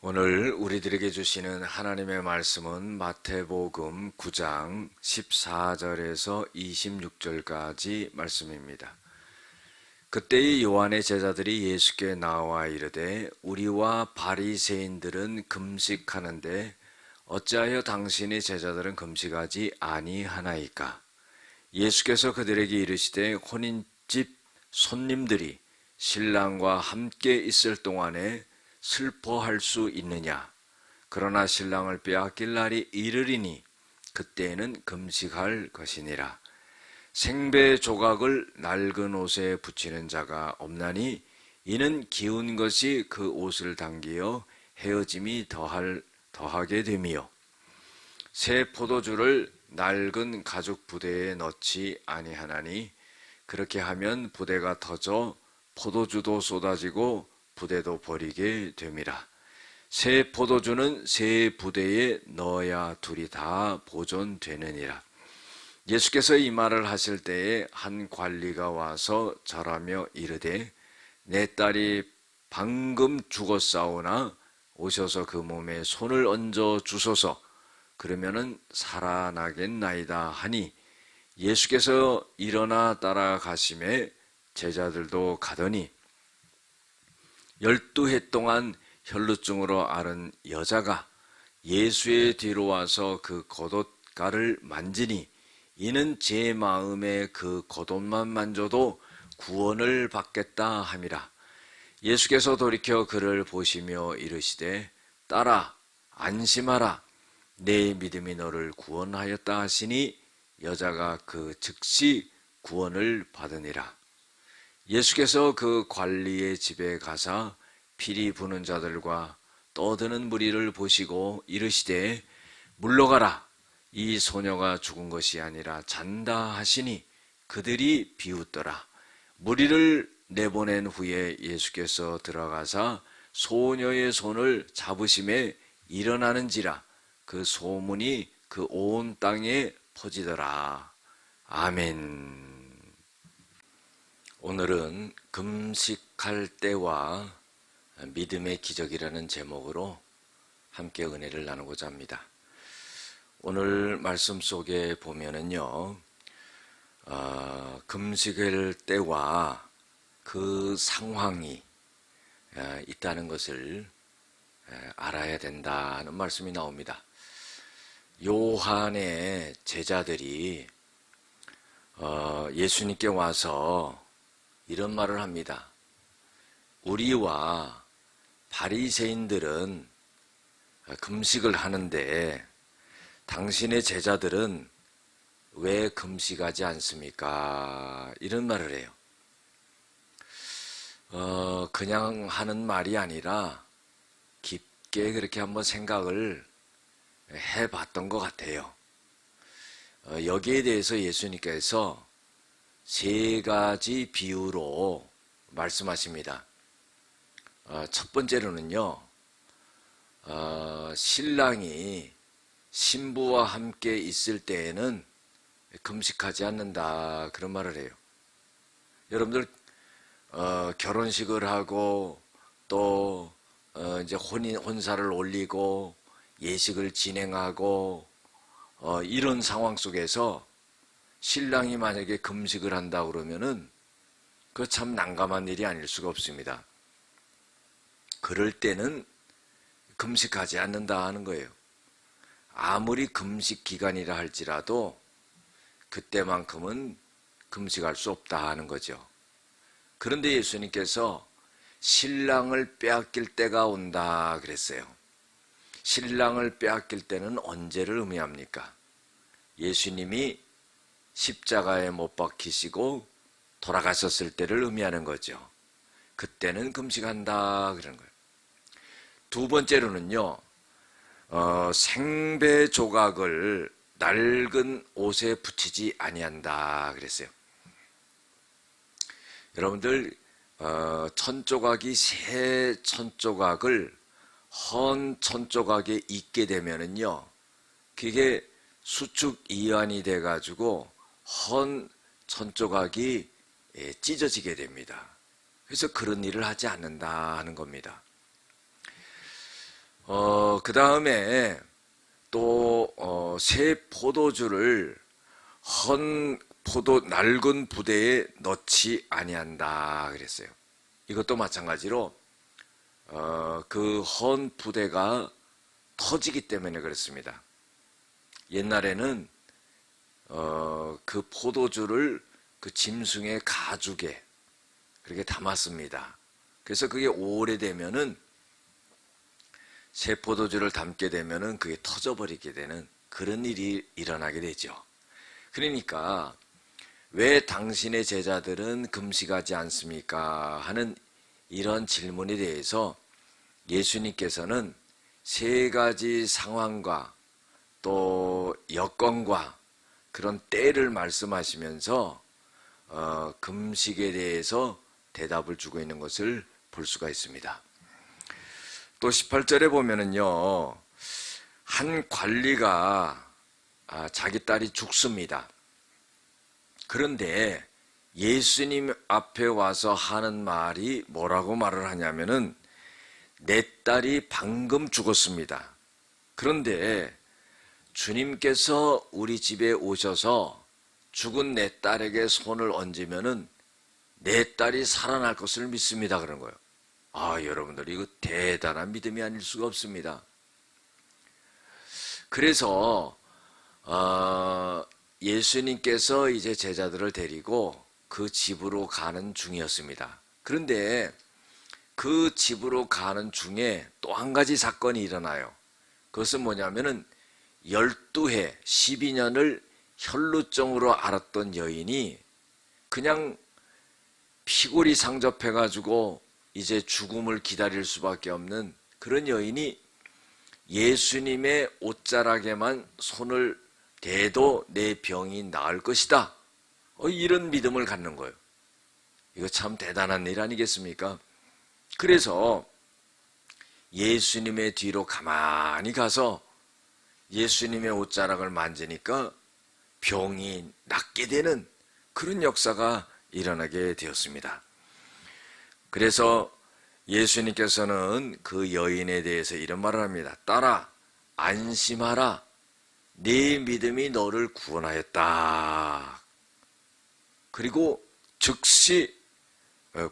오늘 우리들에게 주시는 하나님의 말씀은 마태복음 9장 14절에서 26절까지 말씀입니다. 그때의 요한의 제자들이 예수께 나와 이르되 우리와 바리새인들은 금식하는데 어찌하여 당신의 제자들은 금식하지 아니하나이까? 예수께서 그들에게 이르시되 혼인집 손님들이 신랑과 함께 있을 동안에 슬퍼할 수 있느냐? 그러나 신랑을 빼앗길 날이 이르리니 그때에는 금식할 것이니라. 생배 조각을 낡은 옷에 붙이는 자가 없나니 이는 기운 것이 그 옷을 당기어 헤어짐이 더하게 됨이요. 새 포도주를 낡은 가죽 부대에 넣지 아니하나니 그렇게 하면 부대가 터져 포도주도 쏟아지고 부대도 버리게 됨이라. 새 포도주는 새 부대에 넣어야 둘이 다 보존되느니라. 예수께서 이 말을 하실 때에 한 관리가 와서 절하며 이르되 내 딸이 방금 죽었사오나 오셔서 그 몸에 손을 얹어 주소서. 그러면은 살아나겠나이다 하니 예수께서 일어나 따라가심에 제자들도 가더니 12해 동안 혈루증으로 앓은 여자가 예수의 뒤로 와서 그 겉옷가를 만지니 이는 제 마음에 그 겉옷만 만져도 구원을 받겠다 함이라. 예수께서 돌이켜 그를 보시며 이르시되 딸아 안심하라 내 믿음이 너를 구원하였다 하시니 여자가 그 즉시 구원을 받으니라. 예수께서 그 관리의 집에 가사 피리 부는 자들과 떠드는 무리를 보시고 이르시되 물러가라 이 소녀가 죽은 것이 아니라 잔다 하시니 그들이 비웃더라. 무리를 내보낸 후에 예수께서 들어가사 소녀의 손을 잡으심에 일어나는지라 그 소문이 그 온 땅에 퍼지더라. 아멘. 오늘은 금식할 때와 믿음의 기적이라는 제목으로 함께 은혜를 나누고자 합니다. 오늘 말씀 속에 보면은요, 금식할 때와 그 상황이 있다는 것을 알아야 된다는 말씀이 나옵니다. 요한의 제자들이 예수님께 와서 이런 말을 합니다. 우리와 바리새인들은 금식을 하는데 당신의 제자들은 왜 금식하지 않습니까? 이런 말을 해요. 그냥 하는 말이 아니라 깊게 그렇게 한번 생각을 해봤던 것 같아요. 여기에 대해서 예수님께서 세 가지 비유로 말씀하십니다. 첫 번째로는요, 신랑이 신부와 함께 있을 때에는 금식하지 않는다 그런 말을 해요. 여러분들 결혼식을 하고 또 이제 혼사를 올리고 예식을 진행하고 이런 상황 속에서 신랑이 만약에 금식을 한다 그러면은 그 참 난감한 일이 아닐 수가 없습니다. 그럴 때는 금식하지 않는다 하는 거예요. 아무리 금식 기간이라 할지라도 그때만큼은 금식할 수 없다 하는 거죠. 그런데 예수님께서 신랑을 빼앗길 때가 온다 그랬어요. 신랑을 빼앗길 때는 언제를 의미합니까? 예수님이 십자가에 못 박히시고 돌아가셨을 때를 의미하는 거죠. 그때는 금식한다 그런 거예요. 두 번째로는요, 생배 조각을 낡은 옷에 붙이지 아니한다 그랬어요. 여러분들 천조각이 새 천조각을 헌 천조각에 있게 되면은요, 그게 수축 이완이 돼가지고 헌 천조각이 찢어지게 됩니다. 그래서 그런 일을 하지 않는다 하는 겁니다. 그 다음에 또 새 포도주를 낡은 부대에 넣지 아니한다 그랬어요. 이것도 마찬가지로 그 헌 부대가 터지기 때문에 그렇습니다. 옛날에는 그 포도주를 그 짐승의 가죽에 그렇게 담았습니다. 그래서 그게 오래되면은 새 포도주를 담게 되면은 그게 터져버리게 되는 그런 일이 일어나게 되죠. 그러니까 왜 당신의 제자들은 금식하지 않습니까? 하는 이런 질문에 대해서 예수님께서는 세 가지 상황과 또 여건과 그런 때를 말씀하시면서 금식에 대해서 대답을 주고 있는 것을 볼 수가 있습니다. 또 18절에 보면은요, 한 관리가 자기 딸이 죽습니다. 그런데 예수님 앞에 와서 하는 말이 뭐라고 말을 하냐면은 내 딸이 방금 죽었습니다. 그런데 주님께서 우리 집에 오셔서 죽은 내 딸에게 손을 얹으면은 내 딸이 살아날 것을 믿습니다. 그런 거예요. 여러분들 이거 대단한 믿음이 아닐 수가 없습니다. 그래서 예수님께서 이제 제자들을 데리고 그 집으로 가는 중이었습니다. 그런데 그 집으로 가는 중에 또 한 가지 사건이 일어나요. 그것은 뭐냐면은 12해 12년을 혈루증으로 앓았던 여인이 그냥 피골이 상접해가지고 이제 죽음을 기다릴 수밖에 없는 그런 여인이 예수님의 옷자락에만 손을 대도 내 병이 나을 것이다. 이런 믿음을 갖는 거예요. 이거 참 대단한 일 아니겠습니까? 그래서 예수님의 뒤로 가만히 가서 예수님의 옷자락을 만지니까 병이 낫게 되는 그런 역사가 일어나게 되었습니다. 그래서 예수님께서는 그 여인에 대해서 이런 말을 합니다. 딸아, 안심하라. 네 믿음이 너를 구원하였다. 그리고 즉시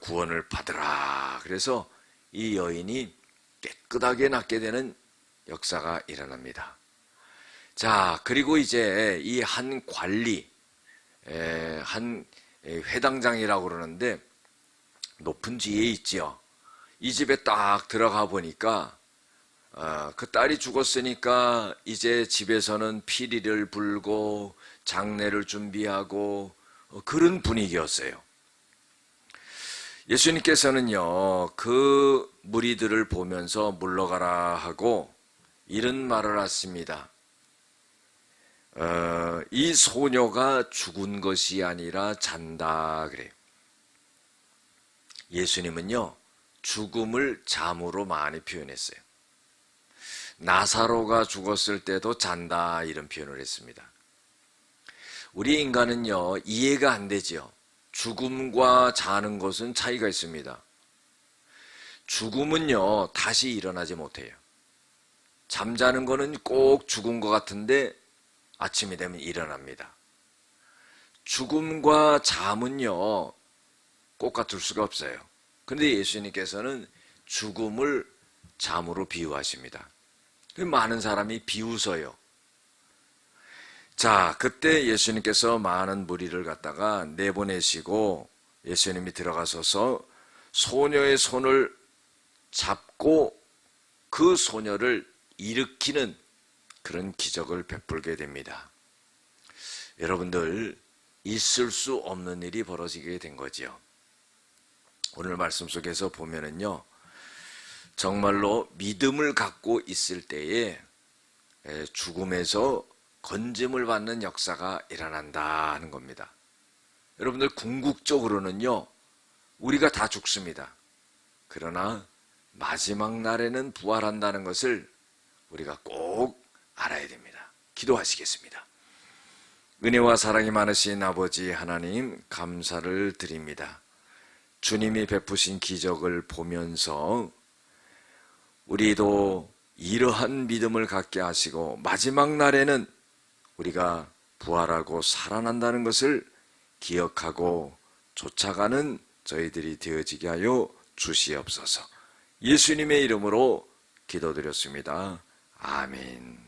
구원을 받으라. 그래서 이 여인이 깨끗하게 낫게 되는 역사가 일어납니다. 자, 그리고 이제 이 한 관리, 한 회당장이라고 그러는데 높은 지에 있지요. 이 집에 딱 들어가 보니까 그 딸이 죽었으니까 이제 집에서는 피리를 불고 장례를 준비하고 그런 분위기였어요. 예수님께서는요, 그 무리들을 보면서 물러가라 하고 이런 말을 하십니다. 이 소녀가 죽은 것이 아니라 잔다 그래요. 예수님은요, 죽음을 잠으로 많이 표현했어요. 나사로가 죽었을 때도 잔다 이런 표현을 했습니다. 우리 인간은요, 이해가 안 되죠. 죽음과 자는 것은 차이가 있습니다. 죽음은요, 다시 일어나지 못해요. 잠자는 거는 꼭 죽은 것 같은데 아침이 되면 일어납니다. 죽음과 잠은요, 꼭 같을 수가 없어요. 그런데 예수님께서는 죽음을 잠으로 비유하십니다. 많은 사람이 비웃어요. 자, 그때 예수님께서 많은 무리를 갖다가 내보내시고 예수님이 들어가셔서 소녀의 손을 잡고 그 소녀를 일으키는 그런 기적을 베풀게 됩니다. 여러분들, 있을 수 없는 일이 벌어지게 된 거지요. 오늘 말씀 속에서 보면은요, 정말로 믿음을 갖고 있을 때에 죽음에서 건짐을 받는 역사가 일어난다 하는 겁니다. 여러분들, 궁극적으로는요, 우리가 다 죽습니다. 그러나 마지막 날에는 부활한다는 것을 우리가 꼭 알아야 됩니다. 기도하시겠습니다. 은혜와 사랑이 많으신 아버지 하나님, 감사를 드립니다. 주님이 베푸신 기적을 보면서 우리도 이러한 믿음을 갖게 하시고 마지막 날에는 우리가 부활하고 살아난다는 것을 기억하고 쫓아가는 저희들이 되어지게 하여 주시옵소서. 예수님의 이름으로 기도드렸습니다. 아멘.